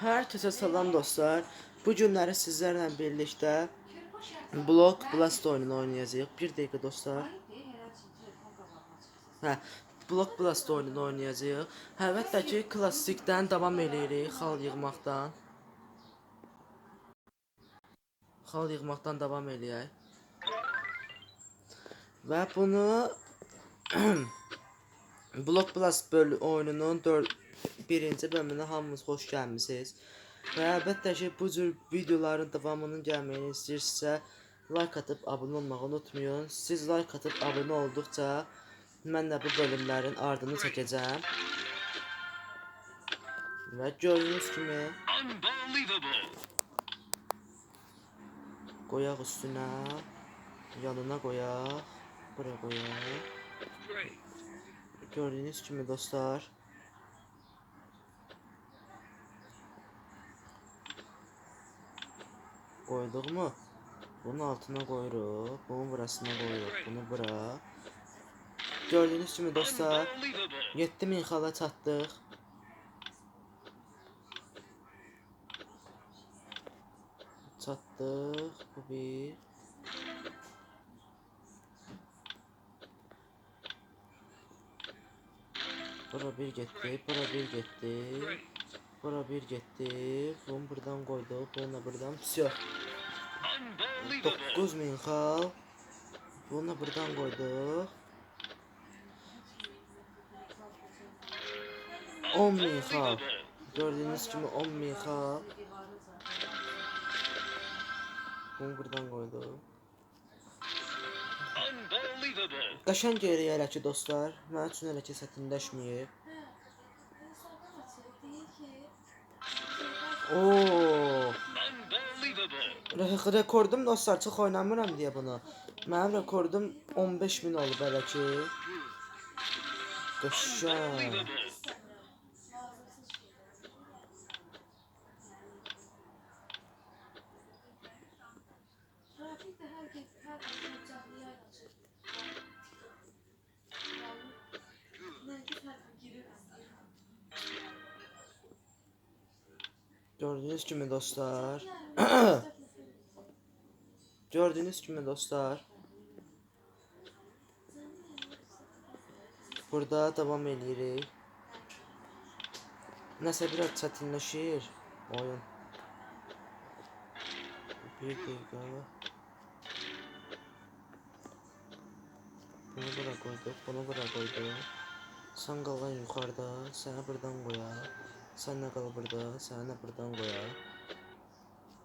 Herkese salam dostlar. Bu günləri sizlərlə birlikdə Block Blast oyununu oynayacağıq. Bir dəqiqə dostlar. Hə, Block Blast oyununu oynayacağıq. Əlbəttə ki, klassikdən davam eləyirik xal yığmaqdan. Xal yığmaqdan davam eləyək. Və bunu Block Blast oyununun birinci bölümünə hamınız xoş gəlmisiniz. Və əlbəttə ki, bu cür videoların davamının gəlməyini istəyirsinizsə, like atıb abunə olmağı unutmayın. Siz like atıb abunə olduqca mən də bu bölümlərin ardını çəkəcəm. Və gördüyünüz kimi qoyaq üstünə, yanına qoyaq, buraya qoyaq. Gördüyünüz kimi dostlar, koyduk mu? Bunun altına koyuruq, bunun burasına koyuruq, bunu bura. Gördüğünüz gibi dostlar, 7000 xala çatdıq. Çatdıq, bu bir. Bura bir getdi, bura bir getdi. Bura bir getdi. Bunu buradan koyduk, bunu da buradan. Всё. 9000 xal. Bunu da buradan koyduk. 10.000 xal. Gördüğünüz gibi 10.000 xal. Bunu buradan koyduk. Qəşəng geriyə elə ki dostlar. Mənim üçün elə ki çətinləşməyib. Rekordum dostlar, çox oynamıram deyə bunu. Mənim rekordum 15.000 olub elə ki. Qəşəng. Gördüğünüz gibi dostlar. Gördüğünüz gibi dostlar. Burada devam edirik. Nəsə biraz çətinləşir oyun. Bir dəqiqə. Bunu bura koyduk, bunu bura koyduk. Sen qalan yuxarıda, səni buradan qoyaq. Sen nə qal burada, səni də buradan qoyaq.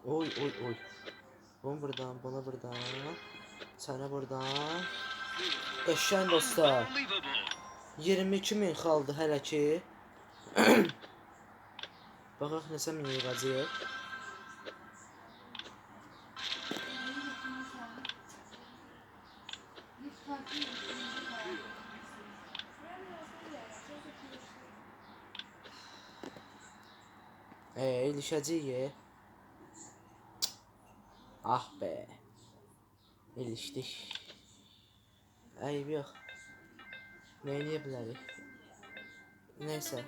Oy oy oy. Bunu buradan, bunu buradan. Səni buradan. Qəşəng dostlar. 22.000 xaldı hələ ki. Baxaq nəsə min yığacaq. İlişəcəyik. Ah be. İlişdik. Ayıb yox. Neyləyə bilərik? Neysə.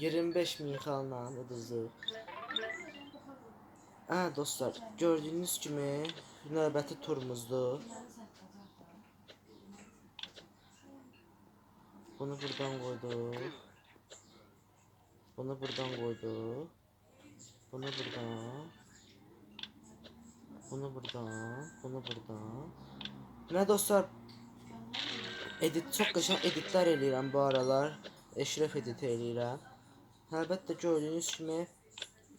25.000 xalla uduzduk. Dostlar, gördüğünüz gibi növbəti turumuzdur. Bunu buradan koyduk. Bunu buradan koyduk. Bunu buradan. Bunu buradan. Bunu buradan. Ne dostlar? Çok qəşəng editlər eləyirəm bu aralar. Eşref edit eləyirəm. Əlbəttə gördüyünüz kimi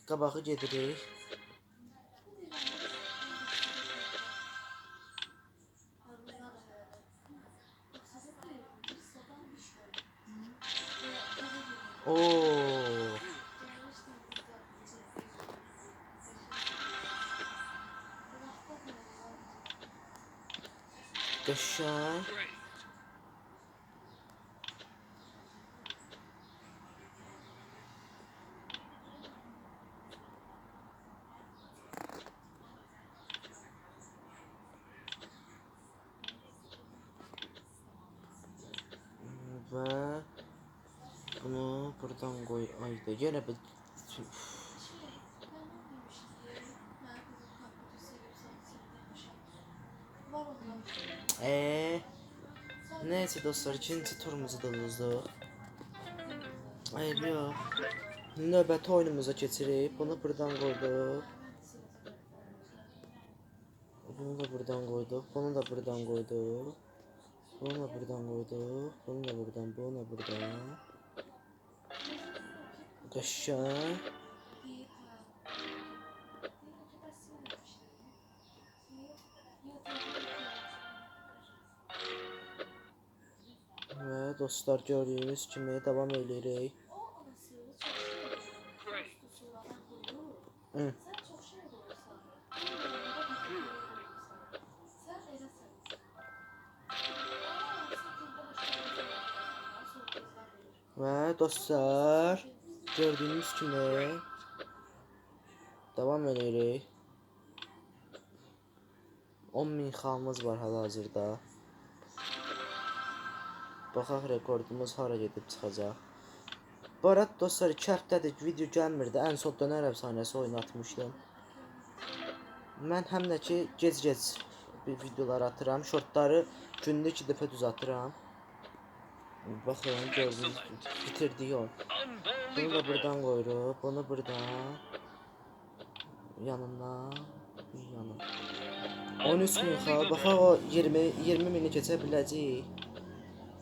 qabağı gedirik. Qəşəng. Və bunu buradan koy. Ayda yine bir Neyse dostlar, ikinci turumuzu da uzduq. Ayıb yox. Növbəti oyunumuza keçirik. Bunu buradan qoyduq. Bunu da buradan qoyduq. Bunu da buradan qoyduq. Bunu da buradan qoyduq. Bunu da buradan, bunu da buradan. Qəşəng. Və dostlar, gördüyünüz kimi davam edirik. Və dostlar, gördüyünüz kimi davam edirik. 10.000 xalımız var hal-hazırda. Baxaq rekordumuz hara gedib çıxacaq. Bu arada dostlar, 2 həftədir video gəlmirdi. Ən son Dönər Əfsanəsi oynatmışdım. Mən həm də ki gec-gec videolar atıram. Şortları günlük 2 dəfə düz atıram. Baxın, gördünüz, bitirdik o. Bunu da buradan qoyuruq. Bunu buradan. Yanından. Yanına. 13.000 xal. Baxaq o 20.000-i keçə biləcəyik.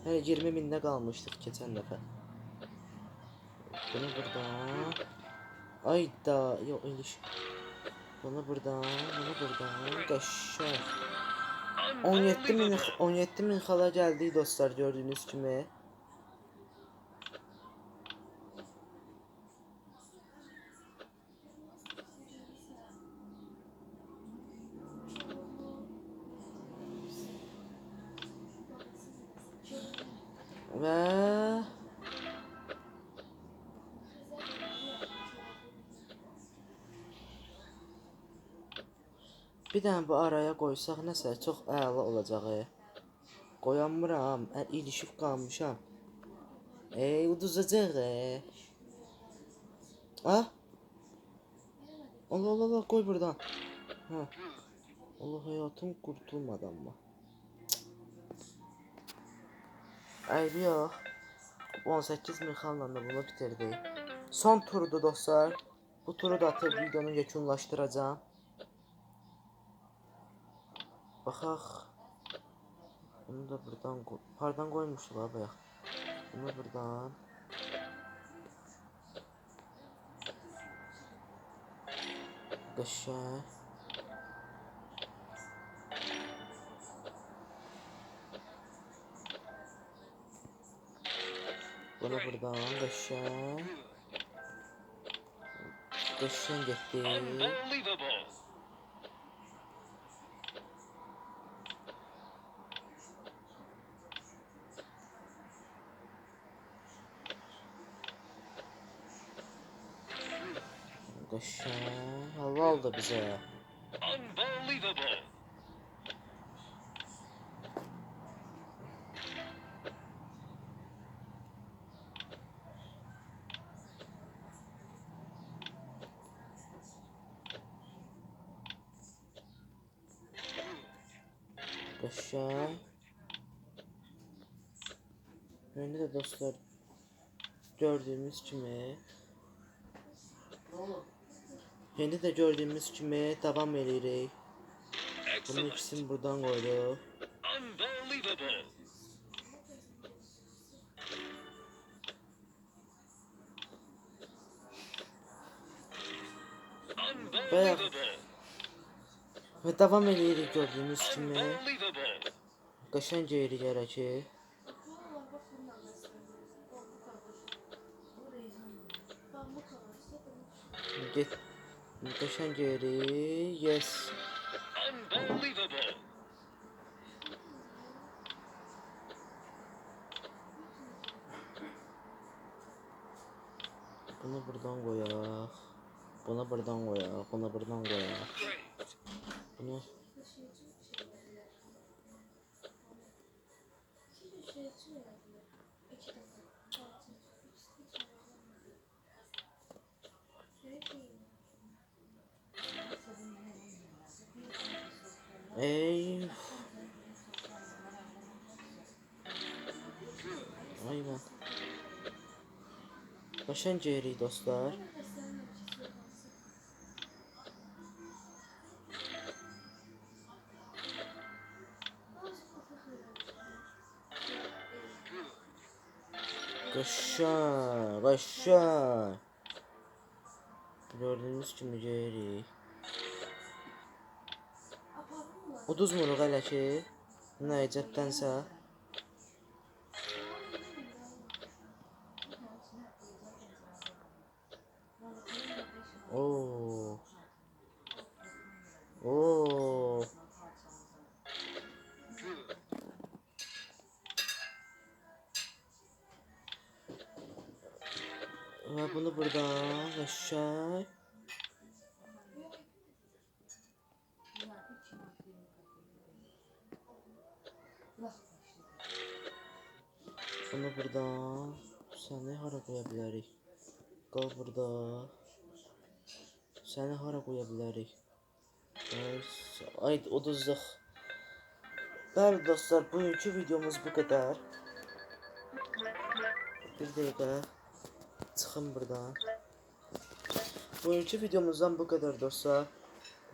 Yəni 20.000-də qalmışdıq keçən dəfə. Bunu buradan. Ayda, yox iniş. Bunu buradan, bunu buradan. Qəşəng. 17.000 xala gəldik dostlar, gördüyünüz kimi. Və bir dənə bu araya qoysaq nəsə çox əla olacaq. Qoyamıram, ilişib qalmışam. Uduzacaq. Ah? Allah Allah Allah, qoy buradan. Ha. Allah, həyatım qurtulmadı amma. Ayıb yox. 18.000 xalla da bunu bitirdik. Son turdu dostlar. Bu turu da atıb videonu yekunlaşdıracağım. Baxaq. Bunu da buradan hardan qoymuşduq abi ya. Bunu buradan. Qəşəng. Bunu buradan qəşəng. Qəşəng getdi. Qəşəng. Halal da bizə. Qəşəng. İndi də dostlar, gördüyümüz kimi davam edirik. Bunun ikisini buradan qoyduq. Və davam edirik gördüyünüz kimi. Qəşəng yeyirik hələ ki. Qəşəng yeyirik. Yes. Bunu buradan qoyaq. Bunu buradan qoyaq. Bunu buradan qoyaq. Bunu Qəşəng yerik dostlar. Qəşəng, qəşəng. Gördüyünüz kimi yerik. Uduzmuruq hələ ki. Nəyəcətdənsə. Oo. Oo. Və bunu buradan qəşəng. Bunu buradan. Səni hara qoya bilərik? Qal burada. Səni hara qoya bilərik? Ay uduzduq. Bəli dostlar, bugünkü videomuz bu qədər. Bir dəqiqə. Çıxın buradan. Bugünkü videomuzdan bu qədər dostlar.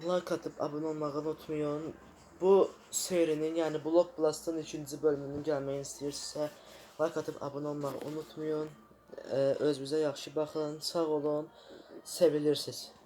Like atıp abone olmağı unutmayın. Bu serinin yani Block Blast'ın 2. bölümünün gəlməyini istəyirsinizsə like atıp abone olmağı unutmayın. Özünüzə yaxşı baxın. Sağ olun. Sevilirsiniz.